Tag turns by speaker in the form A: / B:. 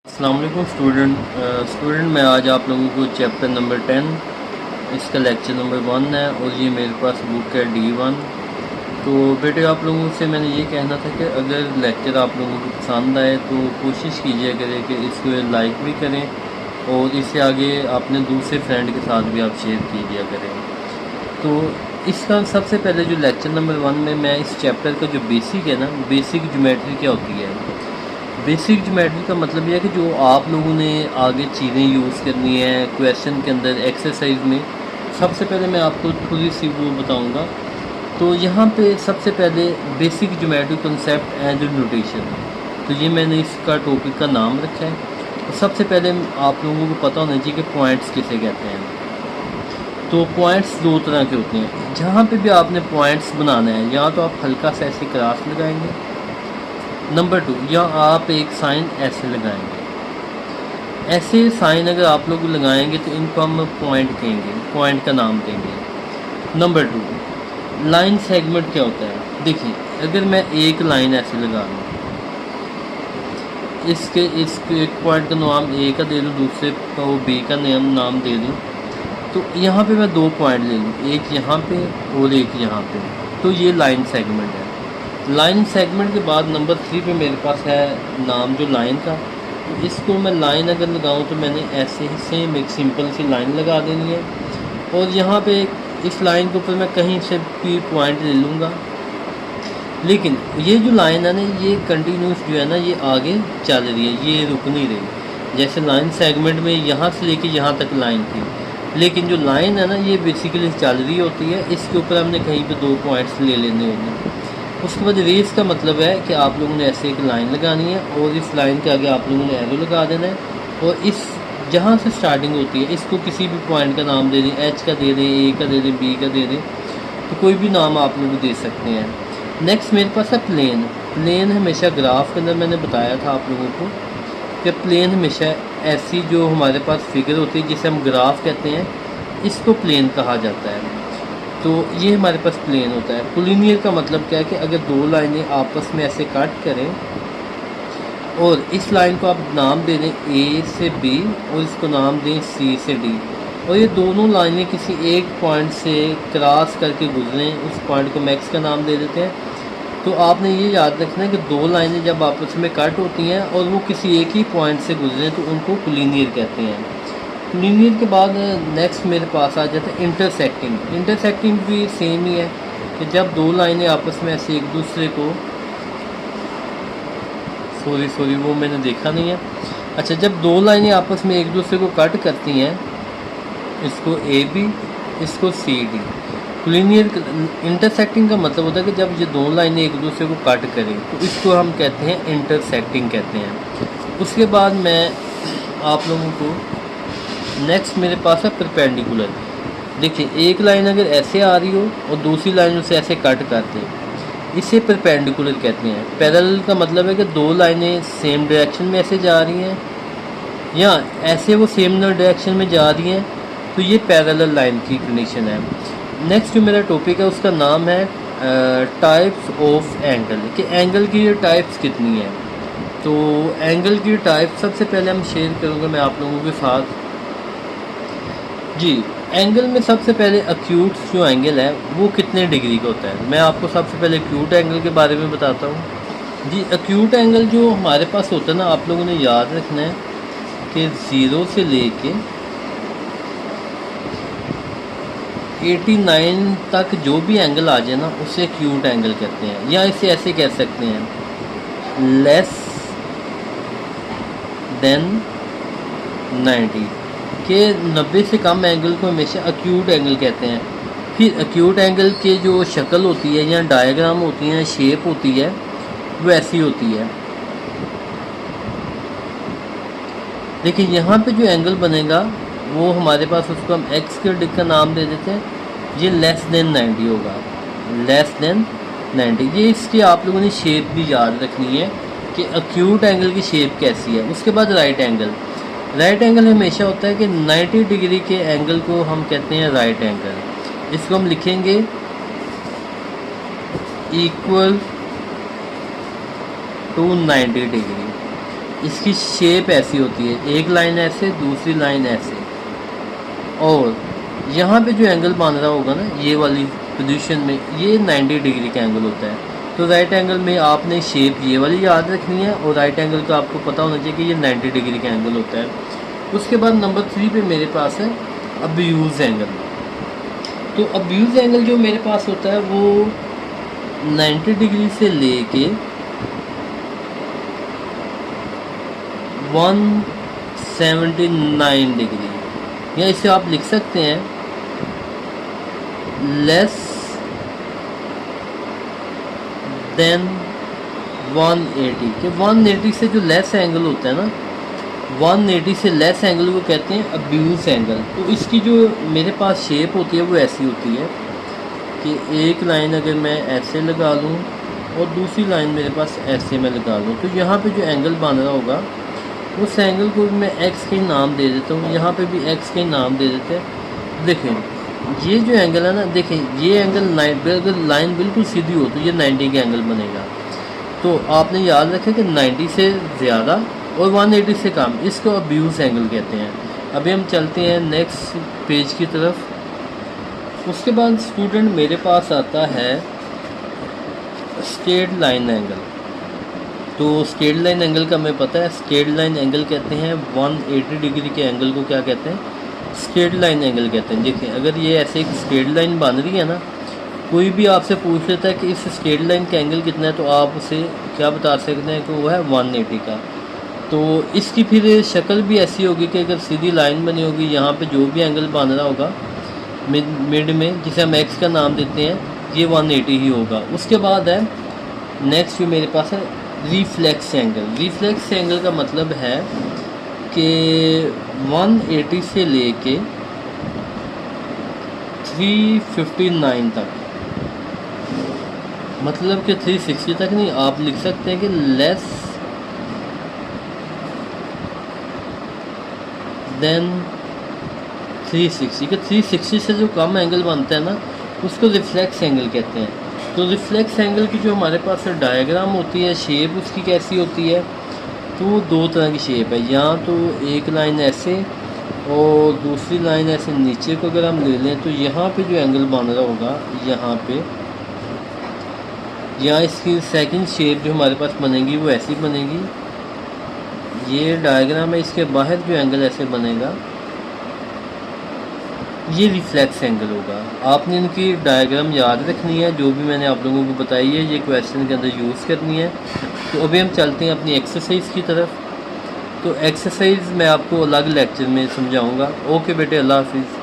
A: अस्सलाम वालेकुम स्टूडेंट मैं आज आप लोगों को चैप्टर नंबर 10 इसका लेक्चर नंबर 1 है और ये मेरे पास बुक है D1। तो बेटे आप लोगों से मैंने ये कहना था कि अगर लेक्चर आप लोगों को पसंद आए तो कोशिश कीजिए करें कि इसको लाइक भी करें और इससे आगे अपने दूसरे फ्रेंड के साथ भी आप शेयर कीजिए करें। तो इसका सबसे पहले जो लेक्चर नंबर 1 में मैं इस चैप्टर का जो बेसिक है ना, बेसिक ज्योमेट्री क्या होती है। बेसिक ज्योमेट्री का मतलब यह है कि जो आप लोगों ने आगे चीज़ें यूज़ करनी है क्वेश्चन के अंदर, एक्सरसाइज में, सबसे पहले मैं आपको थोड़ी सी वो बताऊंगा। तो यहाँ पे सबसे पहले basic geometry concept and notation, तो ये मैंने इसका टॉपिक का नाम रखा है। तो सबसे पहले आप लोगों को पता होना चाहिए कि पॉइंट्स किसे कहते हैं। तो पॉइंट्स दो तरह के होते हैं। जहाँ पे भी आपने पॉइंट्स बनाना है, या तो आप हल्का सा ऐसे क्रॉस लगाएंगे, नंबर 2 या आप एक साइन ऐसे लगाएंगे। ऐसे साइन अगर आप लोग लगाएंगे तो इनको हम पॉइंट कहेंगे, पॉइंट का नाम देंगे। नंबर 2 लाइन सेगमेंट क्या होता है। देखिए अगर मैं एक लाइन ऐसे लगा लूँ, इसके एक पॉइंट का नाम ए का दे दूँ, दूसरे को बी का नाम दे दूँ, तो यहाँ पे मैं 2 पॉइंट ले लूँ, एक यहाँ पे और एक यहाँ पे, तो ये लाइन सेगमेंट है। लाइन सेगमेंट के बाद नंबर 3 पे मेरे पास है नाम जो लाइन का। तो इसको मैं लाइन अगर लगाऊं तो मैंने ऐसे ही सेम एक सिंपल सी लाइन लगा देनी है, और यहाँ पे इस लाइन के ऊपर मैं कहीं से भी पॉइंट ले लूँगा। लेकिन ये जो लाइन है ना, ये कंटिन्यूस जो है ना, ये आगे चल रही है, ये रुक नहीं रही। जैसे लाइन सेगमेंट में यहाँ से लेके यहाँ तक लाइन थी, लेकिन जो लाइन है ना, ये बेसिकली चल रही होती है। इसके ऊपर हमने कहीं पे 2 पॉइंट्स ले लेने होंगे। उसके बाद रेस का मतलब है कि आप लोगों ने ऐसे एक लाइन लगानी है और इस लाइन के आगे आप लोगों ने एरो लगा देना है, और इस जहाँ से स्टार्टिंग होती है इसको किसी भी पॉइंट का नाम दे दें, एच का दे दें, ए का दे दें, बी का दे दें, तो कोई भी नाम आप लोग दे सकते हैं। नेक्स्ट मेरे पास है प्लेन। प्लेन हमेशा ग्राफ के अंदर मैंने बताया था आप लोगों को कि प्लेन हमेशा ऐसी जो हमारे पास फिगर होती है जिसे हम ग्राफ कहते हैं, इसको प्लेन कहा जाता है। तो ये हमारे पास प्लेन होता है। कोलिनियर का मतलब क्या है कि अगर 2 लाइनें आपस में ऐसे कट करें और इस लाइन को आप नाम दे दें ए से बी और इसको नाम दें सी से डी, और ये दोनों लाइनें किसी एक पॉइंट से क्रॉस करके गुजरें, उस पॉइंट को मैक्स का नाम दे देते हैं। तो आपने ये याद रखना है कि 2 लाइनें जब आपस में कट होती हैं और वो किसी एक ही पॉइंट से गुजरें तो उनको कोलिनियर कहते हैं। लीनियर के बाद नेक्स्ट मेरे पास आ जाता है इंटरसेक्टिंग। इंटरसेक्टिंग भी सेम ही है कि जब 2 लाइनें आपस में ऐसे एक दूसरे को, सॉरी वो मैंने देखा नहीं है। अच्छा, जब 2 लाइनें आपस में एक दूसरे को कट करती हैं, इसको ए बी, इसको सी डी। लीनियर इंटरसेक्टिंग का मतलब होता है कि जब ये 2 लाइनें एक दूसरे को कट करें तो इसको हम कहते हैं इंटरसेक्टिंग कहते हैं। उसके बाद मैं आप लोगों को नेक्स्ट मेरे पास है परपेंडिकुलर। देखिए एक लाइन अगर ऐसे आ रही हो और दूसरी लाइन उसे ऐसे कट करते, इसे परपेंडिकुलर कहते हैं। पैरेलल का मतलब है कि 2 लाइनें सेम डायरेक्शन में ऐसे जा रही हैं या ऐसे वो सेम डायरेक्शन में जा रही हैं, तो ये पैरेलल लाइन की कंडीशन है। नेक्स्ट जो मेरा टॉपिक है उसका नाम है टाइप्स ऑफ एंगल, कि एंगल की ये टाइप्स कितनी है। तो एंगल की टाइप सबसे पहले हम शेयर करूँगा मैं आप लोगों के साथ जी। एंगल में सबसे पहले अक्यूट जो एंगल है वो कितने डिग्री का होता है, मैं आपको सबसे पहले अक्यूट एंगल के बारे में बताता हूँ जी। अक्यूट एंगल जो हमारे पास होता है ना, आप लोगों ने याद रखना है कि 0 से लेके 89 तक जो भी एंगल आ जाए ना, उसे अक्यूट एंगल कहते हैं। या इसे ऐसे कह सकते हैं लेस देन 90, के 90 से कम एंगल को हमेशा अक्यूट एंगल कहते हैं। फिर अक्यूट एंगल के जो शक्ल होती है या डायग्राम होती है, शेप होती है, वो ऐसी होती है। देखिए यहाँ पे जो एंगल बनेगा वो हमारे पास, उसको हम एक्स के का नाम दे देते हैं। ये लेस देन 90 होगा, लेस देन 90। ये इसकी आप लोगों ने शेप भी याद रखनी है कि अक्यूट एंगल की शेप कैसी है। उसके बाद राइट एंगल। राइट एंगल हमेशा होता है कि 90 डिग्री के एंगल को हम कहते हैं राइट एंगल। इसको हम लिखेंगे इक्वल टू 90 डिग्री। इसकी शेप ऐसी होती है, एक लाइन ऐसे, दूसरी लाइन ऐसे, और यहाँ पे जो एंगल बन रहा होगा ना ये वाली पोजीशन में, ये 90 डिग्री का एंगल होता है। तो राइट एंगल में आपने शेप ये वाली याद रखनी है, और राइट एंगल का आपको पता होना चाहिए कि ये 90 डिग्री का एंगल होता है। उसके बाद नंबर 3 पे मेरे पास है अब्यूज़ एंगल। तो अब्यूज़ एंगल जो मेरे पास होता है वो 90 डिग्री से लेके 179 डिग्री, या इसे आप लिख सकते हैं लेस देन 180 के 180 से जो लेस एंगल होता है ना, 180 से लेस एंगल को कहते हैं अब्यूज़ एंगल। तो इसकी जो मेरे पास शेप होती है वो ऐसी होती है कि एक लाइन अगर मैं ऐसे लगा लूँ और दूसरी लाइन मेरे पास ऐसे मैं लगा लूँ, तो यहाँ पे जो एंगल बन रहा होगा उस एंगल को मैं एक्स का ही नाम दे देता हूँ, यहाँ पे भी एक्स का ही नाम दे देते हैं। देखें ये जो एंगल है ना, देखें ये एंगल अगर लाइन बिल्कुल सीधी हो तो ये 90 का एंगल बनेगा। तो आपने याद रखें कि 90 से ज़्यादा और 180 से कम, इसको अब्यूज़ एंगल कहते हैं। अभी हम चलते हैं नेक्स्ट पेज की तरफ। उसके बाद स्टूडेंट मेरे पास आता है स्ट्रेट लाइन एंगल। तो स्ट्रेट लाइन एंगल का हमें पता है, स्ट्रेट लाइन एंगल कहते हैं 180 डिग्री के एंगल को क्या कहते हैं, स्ट्रेट लाइन एंगल कहते हैं। देखिए अगर ये ऐसे एक स्ट्रेट लाइन बन रही है ना, कोई भी आपसे पूछ लेता है कि इस स्ट्रेट लाइन का एंगल कितना है, तो आप उसे क्या बता सकते हैं कि वो है 180 का। तो इसकी फिर शक्ल भी ऐसी होगी कि अगर सीधी लाइन बनी होगी, यहाँ पे जो भी एंगल बन रहा होगा मिड में, जिसे हम एक्स का नाम देते हैं, ये 180 ही होगा। उसके बाद है नेक्स्ट जो मेरे पास है रिफ्लेक्स एंगल। रिफ्लेक्स एंगल का मतलब है कि 180 से लेके 359 तक, मतलब कि 360 तक नहीं, आप लिख सकते हैं कि लेस देन 360 के 360 से जो कम एंगल बनता है ना, उसको रिफ्लेक्स एंगल कहते हैं। तो रिफ्लेक्स एंगल की जो हमारे पास डायग्राम होती है, शेप उसकी कैसी होती है, तो दो तरह की शेप है। यहाँ तो एक लाइन ऐसे और दूसरी लाइन ऐसे नीचे को अगर हम ले लें, तो यहाँ पे जो एंगल बन रहा होगा यहाँ इसकी सेकंड शेप जो हमारे पास बनेगी वो ऐसी बनेगी। ये डायग्राम है, इसके बाहर जो एंगल ऐसे बनेगा ये रिफ्लेक्स एंगल होगा। आपने इनकी डायग्राम याद रखनी है, जो भी मैंने आप लोगों को बताई है ये क्वेश्चन के अंदर यूज़ करनी है। तो अभी हम चलते हैं अपनी एक्सरसाइज की तरफ। तो एक्सरसाइज मैं आपको अलग लेक्चर में समझाऊंगा। ओके बेटे, अल्लाह हाफिज़।